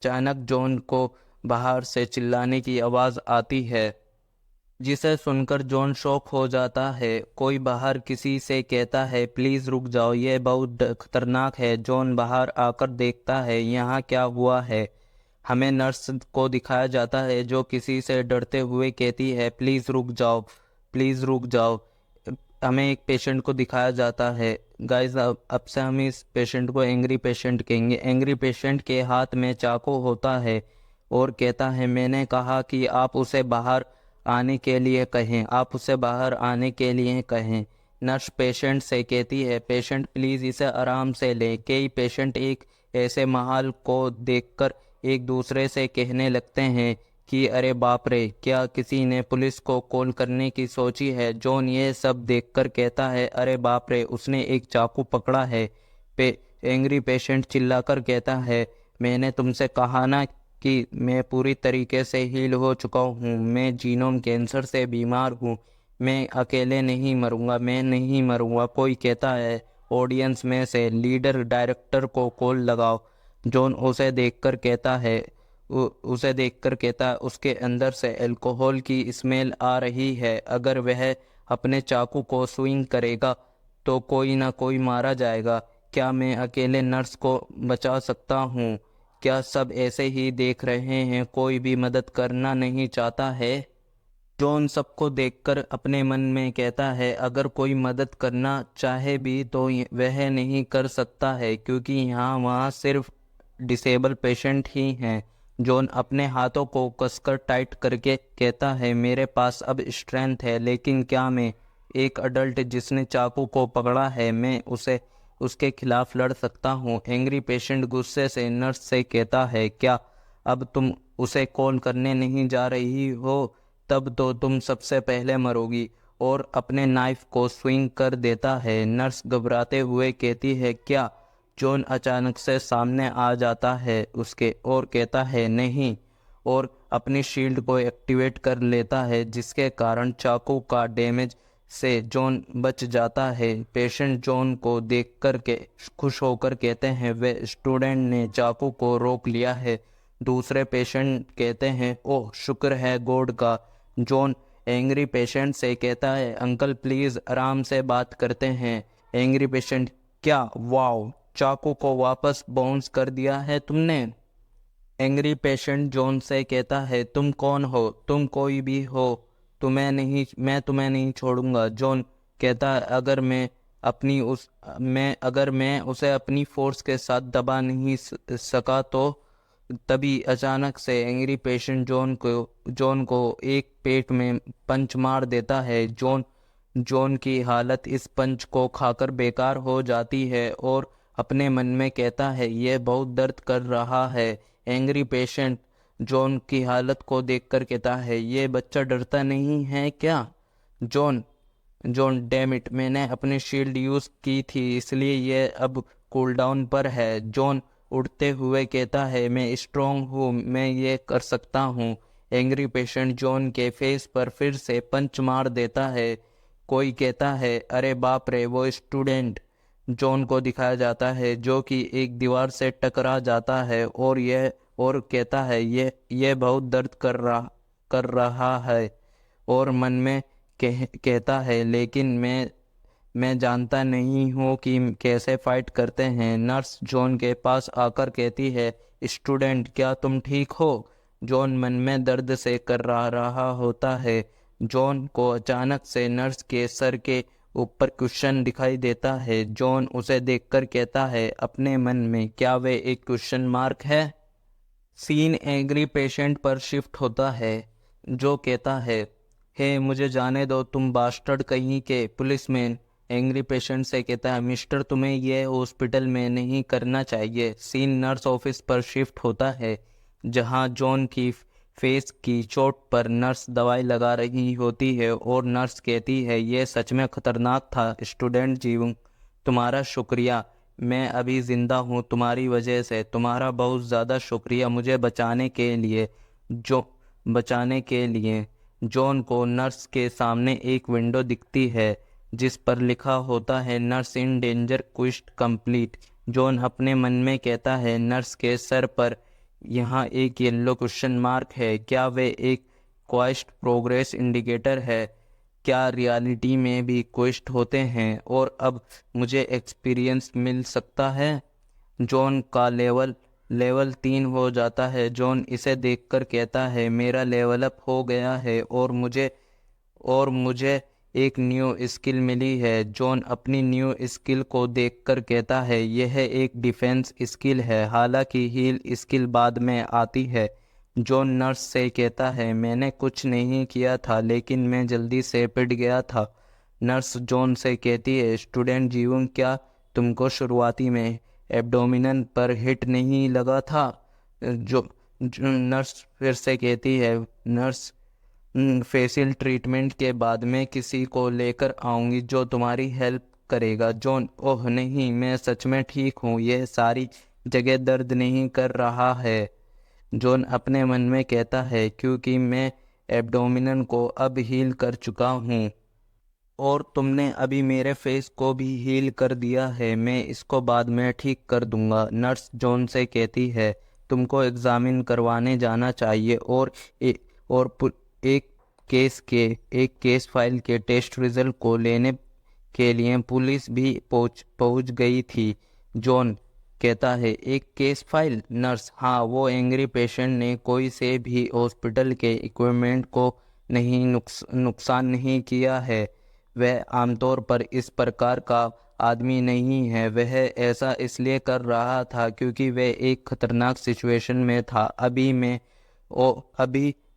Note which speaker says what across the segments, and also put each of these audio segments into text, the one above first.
Speaker 1: अचानक जॉन को बाहर से चिल्लाने की आवाज़ आती है, जिसे सुनकर जॉन शॉक हो जाता है। कोई बाहर किसी से कहता है, प्लीज़ रुक जाओ, यह बहुत खतरनाक है। जॉन बाहर आकर देखता है यहाँ क्या हुआ है। हमें नर्स को दिखाया जाता है जो किसी से डरते हुए कहती है, प्लीज़ रुक जाओ, प्लीज़ रुक जाओ। हमें एक पेशेंट को दिखाया जाता है। गाइस, अब से हम इस पेशेंट को एंग्री पेशेंट कहेंगे। एंग्री पेशेंट के हाथ में चाकू होता है और कहता है, मैंने कहा कि आप उसे बाहर आने के लिए कहें, आप उसे बाहर आने के लिए कहें। नर्स पेशेंट से कहती है, पेशेंट प्लीज़ इसे आराम से लें। कई पेशेंट एक ऐसे माहौल को देखकर एक दूसरे से कहने लगते हैं कि अरे बाप रे, क्या किसी ने पुलिस को कॉल करने की सोची है। जॉन ये सब देखकर कहता है, अरे बाप रे, उसने एक चाकू पकड़ा है। एंग्री पेशेंट चिल्लाकर कहता है, मैंने तुमसे कहा ना कि मैं पूरी तरीके से हील हो चुका हूँ। मैं जीनोम कैंसर से बीमार हूँ। मैं अकेले नहीं मरूंगा, मैं नहीं मरूंगा। कोई कहता है, ऑडियंस में से लीडर डायरेक्टर को कॉल लगाओ। जॉन उसे देखकर कहता, उसके अंदर से अल्कोहल की स्मेल आ रही है। अगर वह अपने चाकू को स्विंग करेगा तो कोई ना कोई मारा जाएगा। क्या मैं अकेले नर्स को बचा सकता हूँ? क्या सब ऐसे ही देख रहे हैं, कोई भी मदद करना नहीं चाहता है? जॉन सबको देखकर अपने मन में कहता है, अगर कोई मदद करना चाहे भी तो वह नहीं कर सकता है, क्योंकि यहाँ वहाँ सिर्फ डिसेबल पेशेंट ही हैं। जॉन अपने हाथों को कसकर टाइट करके कहता है, मेरे पास अब स्ट्रेंथ है, लेकिन क्या मैं एक अडल्ट जिसने चाकू को पकड़ा है, मैं उसे उसके खिलाफ लड़ सकता हूँ? एंग्री पेशेंट गुस्से से नर्स से कहता है, क्या अब तुम उसे कॉल करने नहीं जा रही हो? तब तो तुम सबसे पहले मरोगी। और अपने नाइफ को स्विंग कर देता है। नर्स घबराते हुए कहती है, क्या? जॉन अचानक से सामने आ जाता है उसके और कहता है, नहीं, और अपनी शील्ड को एक्टिवेट कर लेता है, जिसके कारण चाकू का डैमेज से जॉन बच जाता है। पेशेंट जॉन को देखकर के खुश होकर कहते हैं, वे स्टूडेंट ने चाकू को रोक लिया है। दूसरे पेशेंट कहते हैं, ओह शुक्र है गॉड का। जॉन एंग्री पेशेंट से कहता है, अंकल प्लीज़ आराम से बात करते हैं। एंग्री पेशेंट, क्या? वाओ, चाकू को वापस बाउंस कर दिया है तुमने। एंग्री पेशेंट जॉन से कहता है, तुम कौन हो? तुम कोई भी हो, मैं तुम्हें नहीं छोड़ूंगा। जॉन कहता है, अगर मैं उसे अपनी फोर्स के साथ दबा नहीं सका तो? तभी अचानक से एंग्री पेशेंट जॉन को एक पेट में पंच मार देता है। जॉन की हालत इस पंच को खाकर बेकार हो जाती है और अपने मन में कहता है, यह बहुत दर्द कर रहा है। एंग्री पेशेंट जॉन की हालत को देखकर कहता है, ये बच्चा डरता नहीं है क्या? जॉन जॉन डैम इट, मैंने अपनी शील्ड यूज़ की थी, इसलिए यह अब कूलडाउन पर है। जॉन उड़ते हुए कहता है, मैं स्ट्रांग हूँ, मैं ये कर सकता हूँ। एंग्री पेशेंट जॉन के फेस पर फिर से पंच मार देता है। कोई कहता है, अरे बाप रे, वो स्टूडेंट। जॉन को दिखाया जाता है जो कि एक दीवार से टकरा जाता है और कहता है, ये बहुत दर्द कर रहा है। और मन में कहता है, लेकिन मैं जानता नहीं हूँ कि कैसे फाइट करते हैं। नर्स जॉन के पास आकर कहती है, स्टूडेंट क्या तुम ठीक हो? जॉन मन में दर्द से कर रहा होता है। जॉन को अचानक से नर्स के सर के ऊपर क्वेश्चन दिखाई देता है। जॉन उसे देखकर कहता है अपने मन में, क्या वे एक क्वेश्चन मार्क है? सीन एंग्री पेशेंट पर शिफ्ट होता है, जो कहता है, हे मुझे जाने दो तुम बास्टर्ड कहीं के। पुलिसमैन एंग्री पेशेंट से कहता है, मिस्टर तुम्हें यह हॉस्पिटल में नहीं करना चाहिए। सीन नर्स ऑफिस पर शिफ्ट होता है, जहां जॉन की फेस की चोट पर नर्स दवाई लगा रही होती है और नर्स कहती है, यह सच में खतरनाक था स्टूडेंट जीवन, तुम्हारा शुक्रिया। मैं अभी ज़िंदा हूँ तुम्हारी वजह से। तुम्हारा बहुत ज़्यादा शुक्रिया मुझे बचाने के लिए। जॉन को नर्स के सामने एक विंडो दिखती है जिस पर लिखा होता है, nurse in danger quest complete. John अपने मन में कहता है, नर्स के सर पर यहाँ एक येलो क्वेश्चन मार्क है। क्या वे एक क्वेस्ट प्रोग्रेस इंडिकेटर है? क्या रियलिटी में भी क्वेस्ट होते हैं और अब मुझे एक्सपीरियंस मिल सकता है? जॉन का लेवल लेवल 3 हो जाता है। जॉन इसे देखकर कहता है मेरा लेवल अप हो गया है और मुझे एक न्यू स्किल मिली है। जॉन अपनी न्यू स्किल को देखकर कहता है यह एक डिफेंस स्किल है, हालांकि हील स्किल बाद में आती है। जॉन नर्स से कहता है मैंने कुछ नहीं किया था लेकिन मैं जल्दी से पिट गया था। नर्स जॉन से कहती है स्टूडेंट जीवन, क्या तुमको शुरुआती में एब्डोमिनल पर हिट नहीं लगा था? जो नर्स फिर से कहती है नर्स, फेशियल ट्रीटमेंट के बाद में किसी को लेकर आऊँगी जो तुम्हारी हेल्प करेगा। जॉन, ओह नहीं, मैं सच में ठीक हूँ, यह सारी जगह दर्द नहीं कर रहा है। जॉन अपने मन में कहता है क्योंकि मैं एब्डोमिनल को अब हील कर चुका हूँ और तुमने अभी मेरे फेस को भी हील कर दिया है, मैं इसको बाद में ठीक कर दूंगा। नर्स जॉन से कहती है तुमको एग्जामिन करवाने जाना चाहिए और और एक एक केस फाइल के टेस्ट रिजल्ट को लेने के लिए पुलिस भी पहुंच गई थी। जॉन कहता है एक केस फाइल? नर्स, हाँ, वो एंग्री पेशेंट ने कोई से भी हॉस्पिटल के इक्विपमेंट को नहीं नुकसान नहीं किया है। वह आमतौर पर इस प्रकार का आदमी नहीं है। वह ऐसा इसलिए कर रहा था क्योंकि वह एक खतरनाक सिचुएशन में था। अभी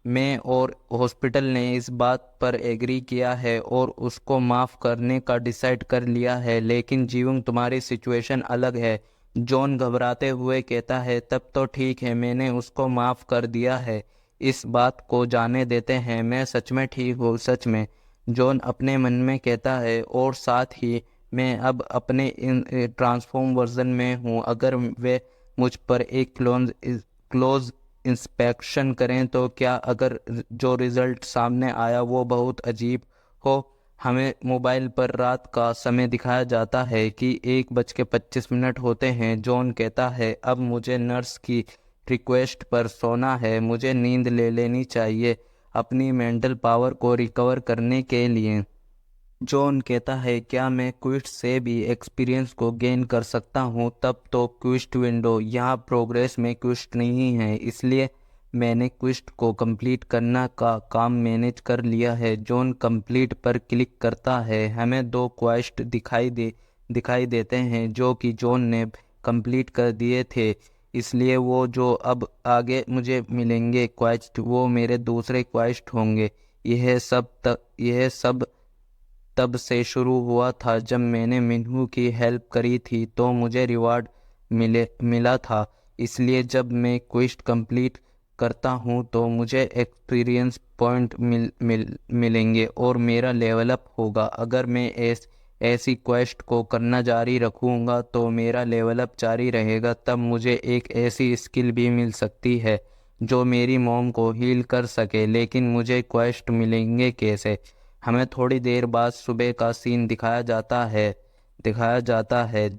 Speaker 1: मैं और हॉस्पिटल ने इस बात पर एग्री किया है और उसको माफ़ करने का डिसाइड कर लिया है, लेकिन जीवन तुम्हारी सिचुएशन अलग है। जॉन घबराते हुए कहता है तब तो ठीक है, मैंने उसको माफ़ कर दिया है, इस बात को जाने देते हैं, मैं सच में ठीक हूँ, सच में। जॉन अपने मन में कहता है और साथ ही मैं अब अपने इन ट्रांसफॉर्म वर्जन में हूँ। अगर वे मुझ पर एक क्लोज इंस्पेक्शन करें तो क्या अगर जो रिज़ल्ट सामने आया वो बहुत अजीब हो? हमें मोबाइल पर रात का समय दिखाया जाता है कि 1:25 होते हैं। जॉन कहता है अब मुझे नर्स की रिक्वेस्ट पर सोना है, मुझे नींद ले लेनी चाहिए अपनी मेंटल पावर को रिकवर करने के लिए। जॉन कहता है क्या मैं क्विस्ट से भी एक्सपीरियंस को गेन कर सकता हूँ? तब तो क्विस्ट विंडो, यहाँ प्रोग्रेस में क्विस्ट नहीं है, इसलिए मैंने क्विस्ट को कंप्लीट करना का काम मैनेज कर लिया है। जॉन कंप्लीट पर क्लिक करता है। हमें 2 क्वेस्ट दिखाई देते हैं जो कि जॉन ने कंप्लीट कर दिए थे, इसलिए वो जो अब आगे मुझे मिलेंगे क्वेस्ट वो मेरे दूसरे क्वेस्ट होंगे। यह सब तब से शुरू हुआ था जब मैंने मिन्हू की हेल्प करी थी तो मुझे रिवार्ड मिला था, इसलिए जब मैं क्वेस्ट कंप्लीट करता हूँ तो मुझे एक्सपीरियंस पॉइंट मिलेंगे और मेरा लेवल अप होगा। अगर मैं ऐसी क्वेस्ट को करना जारी रखूँगा तो मेरा लेवल अप जारी रहेगा। तब मुझे एक ऐसी स्किल भी मिल सकती है जो मेरी मॉम को हील कर सके, लेकिन मुझे क्वेस्ट मिलेंगे कैसे? हमें थोड़ी देर बाद सुबह का सीन दिखाया जाता है।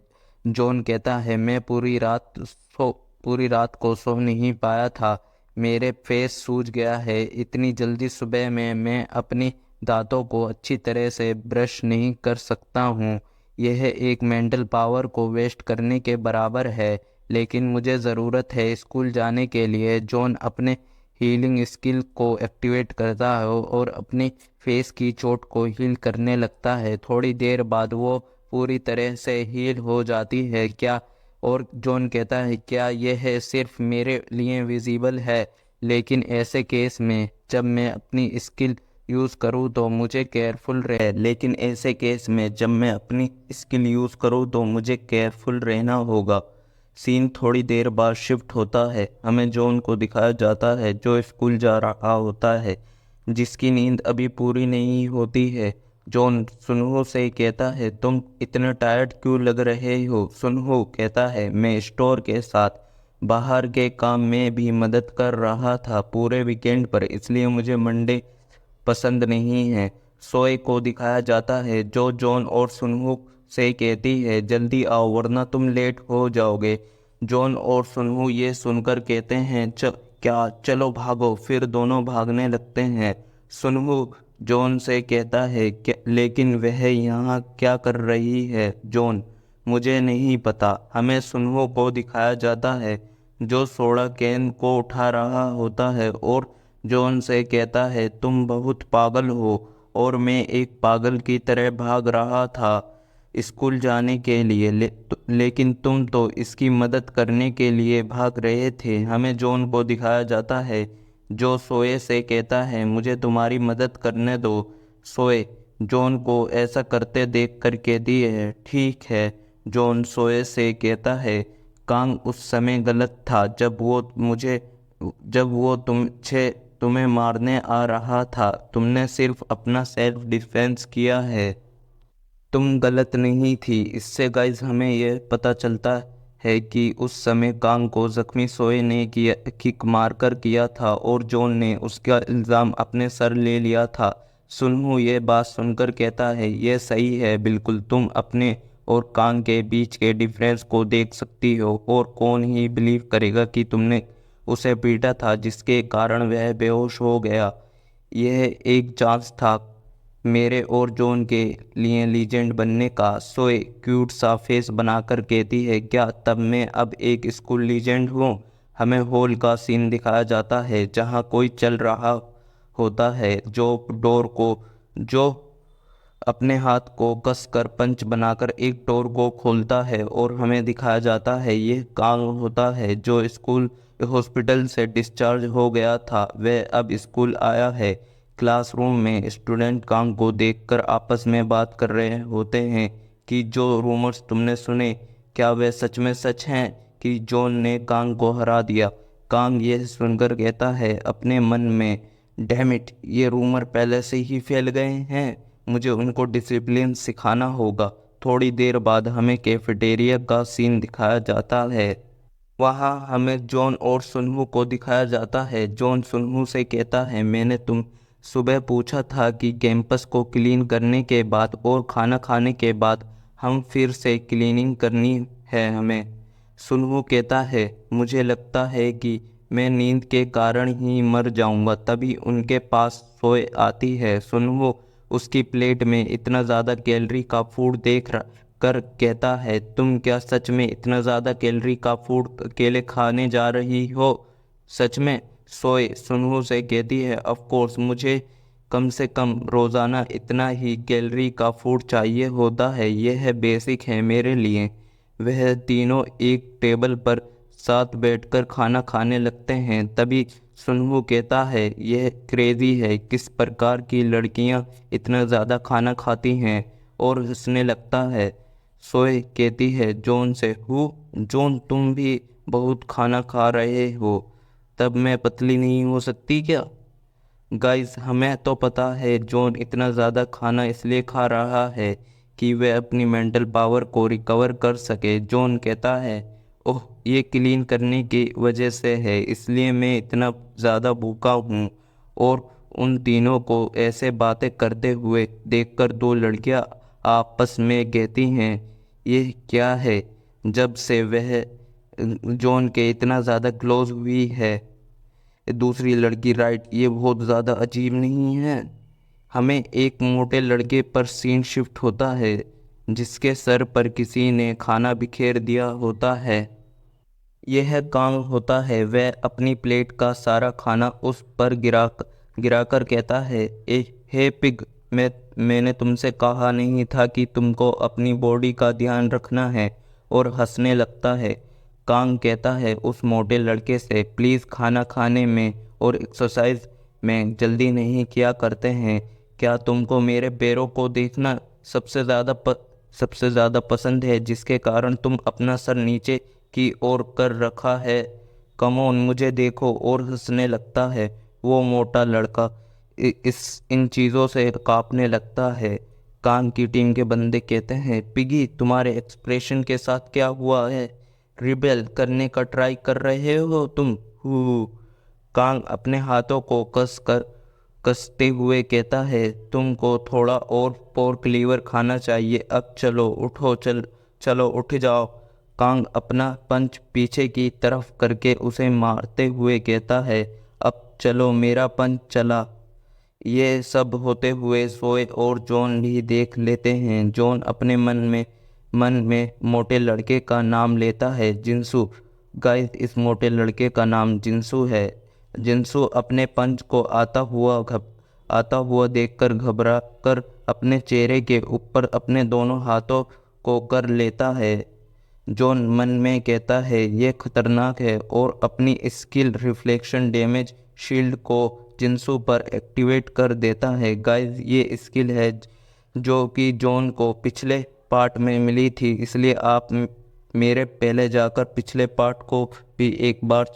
Speaker 1: जॉन कहता है मैं पूरी रात को सो नहीं पाया था, मेरे फेस सूज गया है। इतनी जल्दी सुबह में मैं अपनी दांतों को अच्छी तरह से ब्रश नहीं कर सकता हूँ। यह एक मेंटल पावर को वेस्ट करने के बराबर है, लेकिन मुझे ज़रूरत है स्कूल जाने के लिए। जॉन अपने हीलिंग स्किल को एक्टिवेट करता है और अपनी फेस की चोट को हील करने लगता है। थोड़ी देर बाद वो पूरी तरह से हील हो जाती है। और जॉन कहता है क्या यह सिर्फ मेरे लिए विजिबल है? लेकिन ऐसे केस में जब मैं अपनी स्किल यूज़ करूँ तो मुझे केयरफुल रहना होगा। सीन थोड़ी देर बाद शिफ्ट होता है। हमें जॉन को दिखाया जाता है जो स्कूल जा रहा होता है, जिसकी नींद अभी पूरी नहीं होती है। जॉन सुनहो से कहता है तुम इतने टायर्ड क्यों लग रहे हो? सुनहो कहता है मैं स्टोर के साथ बाहर के काम में भी मदद कर रहा था पूरे वीकेंड पर, इसलिए मुझे मंडे पसंद नहीं है। सोए को दिखाया जाता है जो जॉन और सुनहो से कहती है जल्दी आओ वरना तुम लेट हो जाओगे। जॉन और सुनहू ये सुनकर कहते हैं क्या चलो भागो। फिर दोनों भागने लगते हैं। सुनहू जॉन से कहता है क्या, लेकिन वह यहाँ क्या कर रही है जॉन? मुझे नहीं पता। हमें सुनहू को दिखाया जाता है जो सोडा कैन को उठा रहा होता है और जॉन से कहता है तुम बहुत पागल हो और मैं एक पागल की तरह भाग रहा था स्कूल जाने के लिए लेकिन तुम तो इसकी मदद करने के लिए भाग रहे थे। हमें जॉन को दिखाया जाता है जो सोए से कहता है मुझे तुम्हारी मदद करने दो। सोए जॉन को ऐसा करते देख कर कहती है ठीक है। जॉन सोए से कहता है कांग उस समय गलत था जब वो तुम्हें मारने आ रहा था। तुमने सिर्फ अपना सेल्फ डिफेंस किया है। तुम गलत नहीं थी। इससे गाइज हमें यह पता चलता है कि उस समय कांग को जख्मी सोए ने किया किक मारकर किया था और जॉन ने उसका इल्ज़ाम अपने सर ले लिया था। सुनहू ये बात सुनकर कहता है यह सही है बिल्कुल। तुम अपने और कांग के बीच के डिफरेंस को देख सकती हो और कौन ही बिलीव करेगा कि तुमने उसे पीटा था जिसके कारण वह बेहोश हो गया। यह एक चांस था मेरे और जॉन के लिए लीजेंड बनने का। सोए क्यूट सा फेस बनाकर कहती है क्या तब मैं अब एक स्कूल लीजेंड हूँ? हमें हॉल का सीन दिखाया जाता है जहाँ कोई चल रहा होता है जो अपने हाथ को कसकर पंच बनाकर एक डोर को खोलता है और हमें दिखाया जाता है यह कांग होता है जो स्कूल हॉस्पिटल से डिस्चार्ज हो गया था। वह अब स्कूल आया है। क्लासरूम में स्टूडेंट कांग को देखकर आपस में बात कर रहे होते हैं कि जो रूमर्स तुमने सुने क्या वे सच में सच हैं कि जॉन ने कांग को हरा दिया। कांग यह सुनकर कहता है अपने मन में डैम इट, ये रूमर पहले से ही फैल गए हैं। मुझे उनको डिसिप्लिन सिखाना होगा। थोड़ी देर बाद हमें कैफेटेरिया का सीन दिखाया जाता है। वहाँ हमें जॉन और सुनहू को दिखाया जाता है। जॉन सुनहू से कहता है मैंने तुम सुबह पूछा था कि कैंपस को क्लीन करने के बाद और खाना खाने के बाद हम फिर से क्लीनिंग करनी है हमें। सुनहू कहता है मुझे लगता है कि मैं नींद के कारण ही मर जाऊंगा। तभी उनके पास सोए आती है। सुनहू उसकी प्लेट में इतना ज़्यादा कैलोरी का फूड देख कर कहता है तुम क्या सच में इतना ज़्यादा कैलोरी का फूड अकेले खाने जा रही हो? सच में? सोए सुनहू से कहती है ऑफ कोर्स मुझे कम से कम रोज़ाना इतना ही कैलोरी का फूड चाहिए होता है। यह है बेसिक है मेरे लिए। वह तीनों एक टेबल पर साथ बैठकर खाना खाने लगते हैं। तभी सुनहू कहता है यह क्रेज़ी है किस प्रकार की लड़कियां इतना ज़्यादा खाना खाती हैं और हंसने लगता है। सोए कहती है जॉन से जॉन तुम भी बहुत खाना खा रहे हो तब मैं पतली नहीं हो सकती क्या? गाइस हमें तो पता है जॉन इतना ज़्यादा खाना इसलिए खा रहा है कि वह अपनी मेंटल पावर को रिकवर कर सके। जॉन कहता है ओह ये क्लीन करने की वजह से है इसलिए मैं इतना ज़्यादा भूखा हूँ। और उन तीनों को ऐसे बातें करते हुए देखकर दो लड़कियाँ आपस में कहती हैं ये क्या है? जब से वह जॉन के इतना ज़्यादा क्लोज हुई है। दूसरी लड़की राइट ये बहुत ज़्यादा अजीब नहीं है? हमें एक मोटे लड़के पर सीन शिफ्ट होता है जिसके सर पर किसी ने खाना बिखेर दिया होता है। यह काम होता है। वह अपनी प्लेट का सारा खाना उस पर गिराकर कहता है हे पिग, मैंने तुमसे कहा नहीं था कि तुमको अपनी बॉडी का ध्यान रखना है? और हंसने लगता है। कांग कहता है उस मोटे लड़के से प्लीज़ खाना खाने में और एक्सरसाइज में जल्दी नहीं किया करते हैं क्या? तुमको मेरे पैरों को देखना सबसे ज़्यादा पसंद है जिसके कारण तुम अपना सर नीचे की ओर कर रखा है। कम ऑन मुझे देखो। और हंसने लगता है। वो मोटा लड़का इन चीज़ों से कांपने लगता है। कांग की टीम के बंदे कहते हैं पिगी तुम्हारे एक्सप्रेशन के साथ क्या हुआ है? रिबेल करने का ट्राई कर रहे हो तुम? हु कांग अपने हाथों को कसते हुए कहता है तुमको थोड़ा और पोर्क लीवर खाना चाहिए। अब चलो उठो चलो उठ जाओ। कांग अपना पंच पीछे की तरफ करके उसे मारते हुए कहता है, अब चलो मेरा पंच चला। ये सब होते हुए सोए और जॉन भी देख लेते हैं। जॉन अपने मन में मोटे लड़के का नाम लेता है, जिनसू। गाइस, इस मोटे लड़के का नाम जिनसू है। जिनसू अपने पंच को आता हुआ देखकर घबरा कर अपने चेहरे के ऊपर अपने दोनों हाथों को कर लेता है। जॉन मन में कहता है, ये खतरनाक है, और अपनी स्किल रिफ्लेक्शन डैमेज शील्ड को जिनसू पर एक्टिवेट कर देता है। गाइस, ये स्किल है जो कि जॉन को पिछले पार्ट में मिली थी, इसलिए आप मेरे पहले जाकर पिछले पार्ट को भी एक बार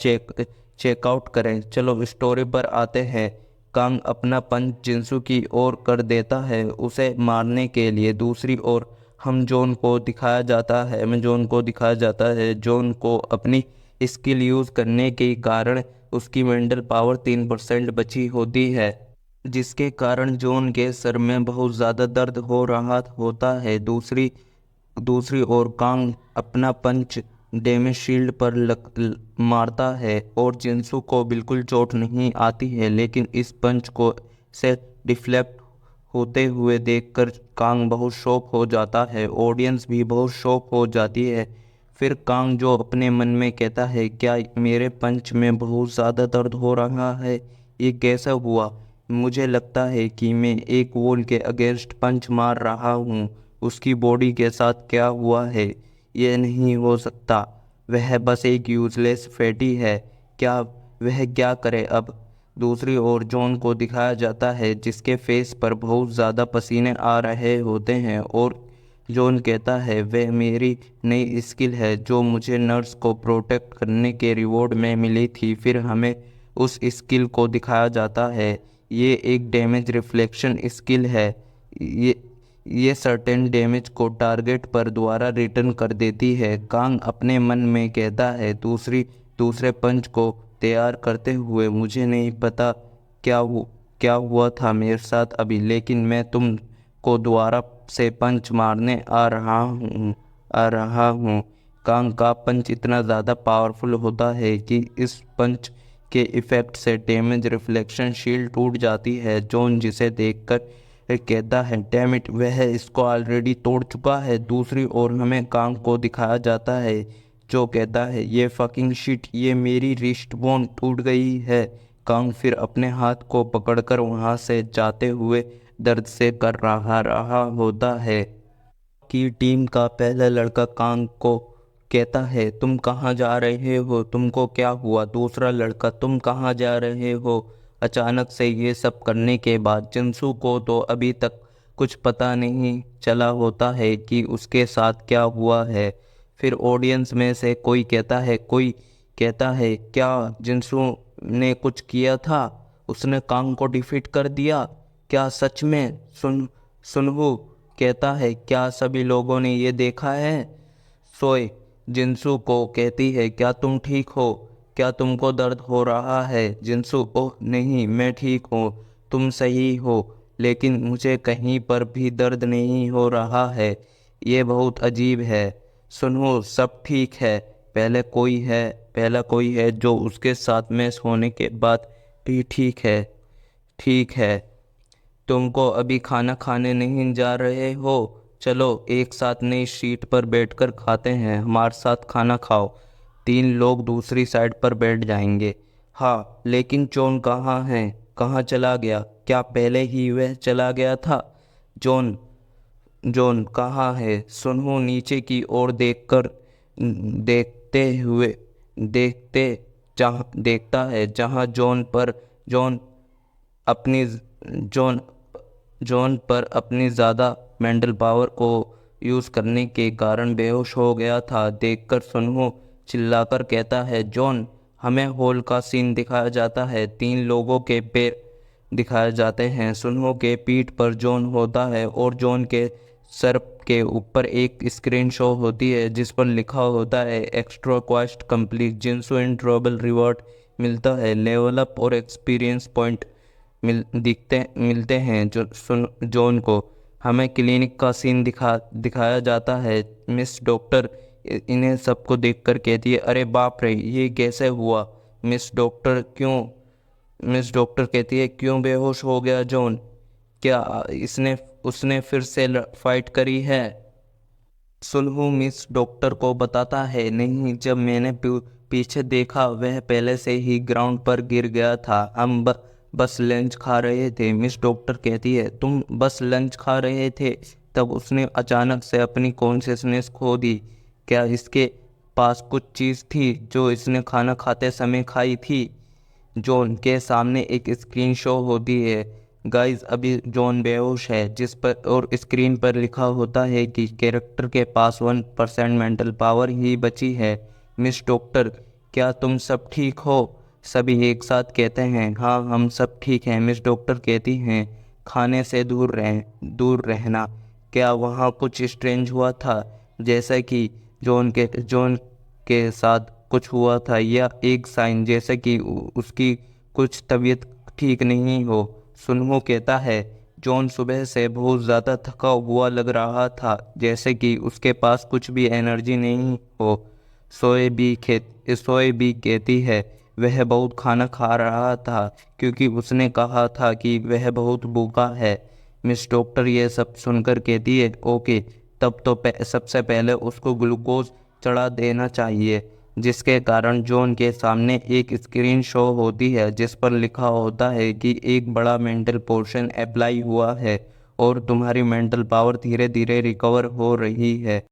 Speaker 1: चेकआउट करें। चलो स्टोरी पर आते हैं। कांग अपना पंच जिनसू की ओर कर देता है उसे मारने के लिए। दूसरी ओर हमें जॉन को दिखाया जाता है जॉन को अपनी स्किल यूज़ करने के कारण उसकी मेंटल पावर 3% बची होती है, जिसके कारण जॉन के सर में बहुत ज़्यादा दर्द हो रहा होता है। दूसरी ओर कांग अपना पंच डैमेज शील्ड पर मारता है और जिनसू को बिल्कुल चोट नहीं आती है, लेकिन इस पंच को से डिफ्लेक्ट होते हुए देखकर कांग बहुत शॉक हो जाता है। ऑडियंस भी बहुत शॉक हो जाती है। फिर कांग जो अपने मन में कहता है, क्या मेरे पंच में बहुत ज़्यादा दर्द हो रहा है? ये कैसा हुआ? मुझे लगता है कि मैं एक वॉल के अगेंस्ट पंच मार रहा हूँ। उसकी बॉडी के साथ क्या हुआ है? ये नहीं हो सकता। वह बस एक यूजलेस फैटी है। क्या वह क्या करे अब? दूसरी ओर जॉन को दिखाया जाता है जिसके फेस पर बहुत ज़्यादा पसीने आ रहे होते हैं और जॉन कहता है, वह मेरी नई स्किल है जो मुझे नर्स को प्रोटेक्ट करने के रिवॉर्ड में मिली थी। फिर हमें उस स्किल को दिखाया जाता है। ये एक डैमेज रिफ्लेक्शन स्किल है। ये सर्टेन डैमेज को टारगेट पर दोबारा रिटर्न कर देती है। कांग अपने मन में कहता है दूसरे पंच को तैयार करते हुए, मुझे नहीं पता क्या हुआ था मेरे साथ अभी, लेकिन मैं तुम को दोबारा से पंच मारने आ रहा हूँ। कांग का पंच इतना ज़्यादा पावरफुल होता है कि इस पंच के इफ़ेक्ट से डैमेज रिफ्लेक्शन शील्ड टूट जाती है। जॉन जिसे देखकर कहता है, डैम इट, वह इसको ऑलरेडी तोड़ चुका है। दूसरी ओर हमें कांग को दिखाया जाता है जो कहता है, ये फकिंग शिट, ये मेरी रिस्ट बोन टूट गई है। कांग फिर अपने हाथ को पकड़कर वहाँ से जाते हुए दर्द से कर रहा होता है कि टीम का पहला लड़का कांग को कहता है, तुम कहाँ जा रहे हो? तुमको क्या हुआ? दूसरा लड़का, तुम कहाँ जा रहे हो? अचानक से ये सब करने के बाद जिनसू को तो अभी तक कुछ पता नहीं चला होता है कि उसके साथ क्या हुआ है। फिर ऑडियंस में से कोई कहता है, क्या जिनसू ने कुछ किया था? उसने कांग को डिफीट कर दिया क्या सच में? सुनहू कहता है, क्या सभी लोगों ने ये देखा है? सोए जिनसू को कहती है, क्या तुम ठीक हो? क्या तुमको दर्द हो रहा है? जिनसू, ओह नहीं, मैं ठीक हूँ। तुम सही हो, लेकिन मुझे कहीं पर भी दर्द नहीं हो रहा है। ये बहुत अजीब है। सुनो, सब ठीक है। पहला कोई है जो उसके साथ में सोने के बाद भी ठीक है। ठीक है, तुमको अभी खाना खाने नहीं जा रहे हो? चलो एक साथ नई सीट पर बैठकर खाते हैं, हमारे साथ खाना खाओ। 3 लोग दूसरी साइड पर बैठ जाएंगे। हाँ, लेकिन जॉन कहाँ है? कहाँ चला गया? क्या पहले ही वह चला गया था? जॉन जॉन कहाँ है? सुनहू नीचे की ओर देखते हुए देखता है जहाँ जॉन अपनी जॉन जॉन पर अपनी ज़्यादा मेंटल पावर को यूज़ करने के कारण बेहोश हो गया था। देखकर सुनहू चिल्लाकर कहता है, जॉन! हमें हॉल का सीन दिखाया जाता है। 3 लोगों के पैर दिखाए जाते हैं। सुनहू के पीठ पर जॉन होता है और जॉन के सर के ऊपर एक स्क्रीन शो होती है जिस पर लिखा होता है, extra quest complete, Jinsu in trouble, reward मिलता है, लेवल अप और एक्सपीरियंस पॉइंट मिलते हैं। जॉन को हमें क्लिनिक का सीन दिखाया जाता है। मिस डॉक्टर इन्हें सबको देखकर कहती है, अरे बाप रे, ये कैसे हुआ? मिस डॉक्टर क्यों मिस डॉक्टर कहती है, क्यों बेहोश हो गया जॉन? क्या इसने उसने फिर से फाइट करी है? सुलहू मिस डॉक्टर को बताता है, नहीं, जब मैंने पीछे देखा वह पहले से ही ग्राउंड पर गिर गया था। हम बस लंच खा रहे थे। मिस डॉक्टर कहती है, तुम बस लंच खा रहे थे? तब उसने अचानक से अपनी कॉन्शियसनेस खो दी। क्या इसके पास कुछ चीज़ थी जो इसने खाना खाते समय खाई थी? जॉन के सामने एक स्क्रीन शो होती है। गाइस, अभी जॉन बेहोश है, जिस पर और स्क्रीन पर लिखा होता है कि कैरेक्टर के पास 1% मेंटल पावर ही बची है। मिस डॉक्टर, क्या तुम सब ठीक हो? सभी एक साथ कहते हैं, हाँ हम सब ठीक हैं। मिस डॉक्टर कहती हैं, खाने से दूर रहना। क्या वहाँ कुछ स्ट्रेंज हुआ था, जैसा कि जॉन के साथ कुछ हुआ था, या एक साइन जैसे कि उसकी कुछ तबीयत ठीक नहीं हो? सुनहो कहता है, जॉन सुबह से बहुत ज़्यादा थका हुआ लग रहा था, जैसे कि उसके पास कुछ भी एनर्जी नहीं हो। सोए भी कहती है, वह बहुत खाना खा रहा था क्योंकि उसने कहा था कि वह बहुत भूखा है। मिस डॉक्टर ये सब सुनकर कहती है, ओके, तब तो सबसे पहले उसको ग्लूकोज चढ़ा देना चाहिए। जिसके कारण जॉन के सामने एक स्क्रीन शो होती है जिस पर लिखा होता है कि एक बड़ा मेंटल पोर्शन अप्लाई हुआ है और तुम्हारी मेंटल पावर धीरे धीरे रिकवर हो रही है।